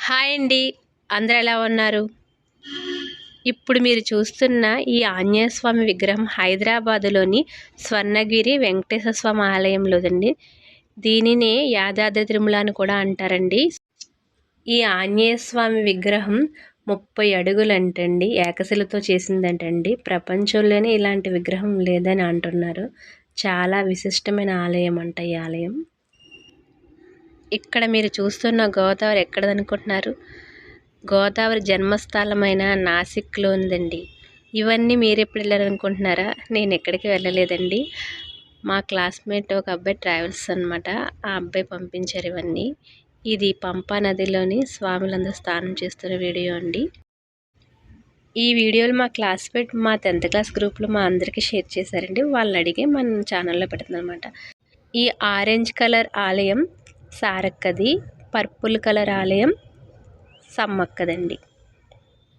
Hi అండి. అందరూ ఎలా ఉన్నారు? ఇప్పుడు మీరు చూస్తున్న ఈ ఆంజనేయ స్వామి విగ్రహం హైదరాబాదులోని స్వర్ణగిరి వెంకటేశ్వర స్వామి ఆలయంలోదండి. దీనినే యాదాద్రి తిరుమల అని కూడా అంటారండి. ఈ ఆంజనేయ స్వామి విగ్రహం 30 అడుగులంటండి. ఏకశిలతో చేసిందంటండి. ప్రపంచంలోనే ఇలాంటి విగ్రహం లేదని అంటున్నారు. చాలా విశిష్టమైన ఆలయం అంట ఈ ఆలయం. ఇక్కడ మీరు చూస్తున్న గోదావరి ఎక్కడదనుకుంటున్నారు? గోదావరి జన్మస్థలమైన నాసిక్లో ఉందండి. ఇవన్నీ మీరు ఎప్పుడు వెళ్ళారనుకుంటున్నారా? నేను ఎక్కడికి వెళ్ళలేదండి. మా క్లాస్మేట్ ఒక అబ్బాయి ట్రావెల్స్ అనమాట. ఆ అబ్బాయి పంపించారు ఇవన్నీ. ఇది పంపా నదిలోని స్వాములందరూ స్నానం చేస్తున్న వీడియో అండి. ఈ వీడియోలు మా క్లాస్మేట్ మా 10th క్లాస్ గ్రూప్లో మా అందరికీ షేర్ చేశారండి. వాళ్ళని అడిగి మన ఛానల్లో పెడుతుంది అనమాట. ఈ ఆరెంజ్ కలర్ ఆలయం సారక్కది, పర్పుల్ కలర్ ఆలయం సమ్మక్కదండి.